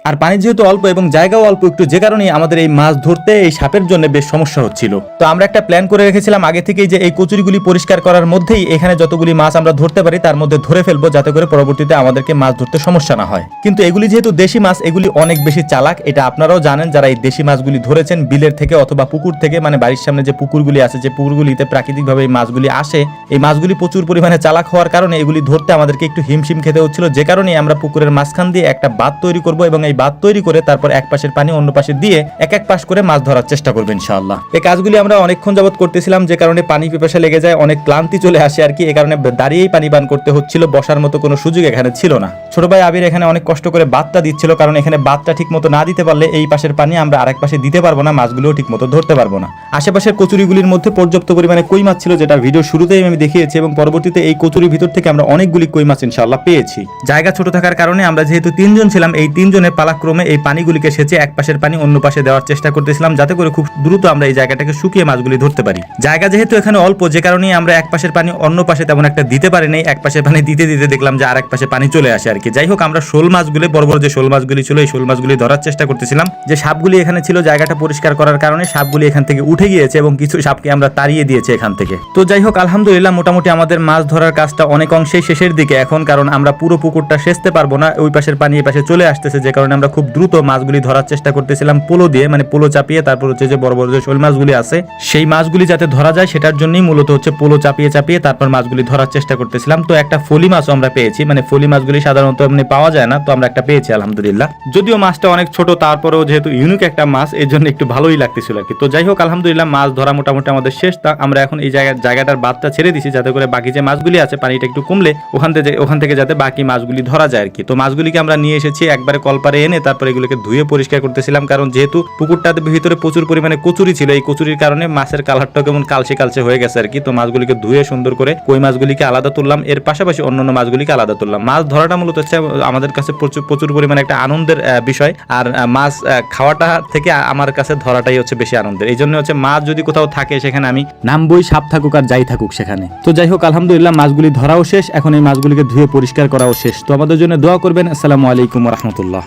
আর পানি যেহেতু অল্প এবং জায়গাও অল্প একটু, যে কারণে আমাদের এই মাছ ধরতে এই সাপের জন্য বেশ সমস্যা হচ্ছিল। তো আমরা একটা প্ল্যান করে রেখেছিলাম আগে থেকেই যে এই কচুরিগুলি পরিষ্কার করার মধ্যেই এখানে যতগুলি মাছ আমরা ধরতে পারি তার মধ্যে ধরে ফেলবো, যাতে করে পরবর্তীতে আমাদেরকে মাছ ধরতে সমস্যা না হয়। কিন্তু এগুলি যেহেতু দেশি মাছ, এগুলি অনেক বেশি চালাক, এটা আপনারাও জানেন যারা এই দেশি মাছগুলি ধরেছেন বিলের থেকে অথবা পুকুর থেকে, মানে বাড়ির সামনে যে পুকুরগুলি আছে, যে পুকুরগুলিতে প্রাকৃতিকভাবে এই মাছগুলি আসে, এই মাছগুলি প্রচুর পরিমাণে চালাক হওয়ার কারণে এগুলি ধরতে আমাদেরকে একটু হিমশিম খেতে হচ্ছিল, যে কারণে আমরা পুকুরের মাঝখান দিয়ে একটা বাঁধ তৈরি করব এবং এই বাঁধ তৈরি করে তারপর এক পাশের পানি অন্য পাশে দিয়ে এক এক পাশ করে মাছ ধরার চেষ্টা করবো ইনশাআল্লাহ। এই কাজগুলি আমরা অনেকক্ষণ যাবত করতেছিলাম, যে কারণে পানি পিপাসা লেগে যায়, অনেক ক্লান্তি চলে আসে আর কি। এই কারণে দাঁড়িয়েই পানি পান করতে হচ্ছিল, বসার মতো কোনো সুযোগ এখানে ছিল না। ছোট ভাই আবির এখানে অনেক কষ্ট করে বাঁধটা দিচ্ছিল, কারণ এখানে বাঁধটা ঠিক মতো না দিতে পারলে এই পাশের পানি আমরা আরেক পাশে দিতে পারবো না, মাছগুলোও ঠিক মতো ধরতে পারবো না। আশেপাশের কচুরিগুলির মধ্যে পর্যাপ্ত পরিমাণে কই মাছ ছিল, যেটা ভিডিও শুরুতেই আমি দেখিয়েছি, এবং পরবর্তীতে এই কচুরির ভিতর থেকে আমরা অনেকগুলি কই মাছ ইনশাআল্লাহ পেয়েছি। জায়গা ছোট থাকার কারণে আমরা যেহেতু 3 জন ছিলাম, এই 3 জনের পালাক্রমে এই পানিগুলিকে সেচে এক পাশের পানি অন্য পাশে দেওয়ার চেষ্টা করতেছিলাম, যাতে করে খুব দ্রুত আমরা এই জায়গাটাকে শুকিয়ে মাছগুলি ধরতে পারি। জায়গা যেহেতু এখানে অল্প, যে কারণে আমরা এক পাশের পানি অন্য পাশে তেমন একটা দিতে পারি নাই, এক পাশের পানি দিতে দিতে দেখলাম যে আরেক পাশে পানি চলে আসে আর কি। যাই হোক, আমরা শোল মাছগুলি, বড় বড় যে শোল মাছগুলি ছিল, এই শোল মাছগুলি ধরার চেষ্টা করতেছিলাম। যে সাপগুলি এখানে ছিল, জায়গাটা পরিষ্কার করার কারণে সাপগুলি এখান থেকে উঠে গিয়েছে এবং কিছু সাপকে আমরা তাড়িয়ে দিয়েছি এখান থেকে। তো যাই হোক, আলহামদুলিল্লাহ মোটামুটি আমাদের মাছ ধরার কাজটা অনেক অংশেই শেষের দিকে এখন, কারণ আমরা পুরো পুকুরটা সেচতে পারবো না, ওই পাশের পানি এই পাশে চলে আসতেছে, যে কারণে আমরা খুব দ্রুত মাছগুলি ধরার চেষ্টা করতেছিলাম পোলো দিয়ে, মানে পোলো চাপিয়ে। তারপর হচ্ছে যে বড় বড় যে শোল মাছগুলি আছে সেই মাছগুলি যাতে ধরা যায় সেটার জন্যই মূলত হচ্ছে পোলো চাপিয়ে চাপিয়ে তারপর মাছগুলি ধরার চেষ্টা করতেছিলাম। তো একটা ফলি মাছও আমরা পেয়েছি, মানে ফলি মাছগুলি সাধারণত এমনি পাওয়া যায় না, তো আমরা একটা পেয়েছি আলহামদুলিল্লাহ। যদিও মাছটা অনেক ছোট, তারপরেও যেহেতু ইউনিক একটা মাছ, এই জন্য একটু ভালোই লাগতেছিল আর কি। তো যাই হোক, আলহামদুলিল্লাহ মাছ ধরা মোটামুটি আমাদের শেষ। তা আমরা এখন এই জায়গাটার বাঁধটা ছেড়ে দিছি, যাতে করে বাকি যে মাছগুলি আছে পানিটা একটু কমলে ওখান থেকে যাতে বাকি মাছগুলি ধরা যায় আর কি। তো মাছগুলিকে আমরা নিয়ে এসেছি একবারে কলপারে এনে, তারপর এগুলোকে ধুয়ে পরিষ্কার করতেছিলাম, কারণ যেহেতু পুকুরটাতে ভিতরে প্রচুর পরিমাণে কচুরি ছিল, এই কচুরির কারণে মাছের কালারটাও কেমন কালচে কালচে হয়ে গেছে আর কি। তো মাছগুলিকে ধুয়ে সুন্দর করে কই মাছগুলিকে আলাদা তুললাম, এর পাশাপাশি অন্যান্য মাছগুলিকে আলাদা তুললাম। মাছ ধরাটা মূলত হচ্ছে আমাদের কাছে প্রচুর পরিমাণে একটা আনন্দের বিষয়, আর মাছ খাওয়াটা থেকে আমার কাছে ধরাটাই হচ্ছে বেশি আনন্দের। এই জন্য হচ্ছে মাছ যদি কোথাও থাকে সেখানে আমি নামবই, সাপ থাকুক আর যাই থাকুক সেখানে। তো যাই হোক, আলহামদুলিল্লাহ মাছগুলি ধরাও শেষ, এখন এই মাছগুলিকে ধুয়ে পরিষ্কার করাও শেষ। তো আমাদের জন্য দোয়া করবেন। আসসালামু আলাইকুম ওয়া রাহমাতুল্লাহ।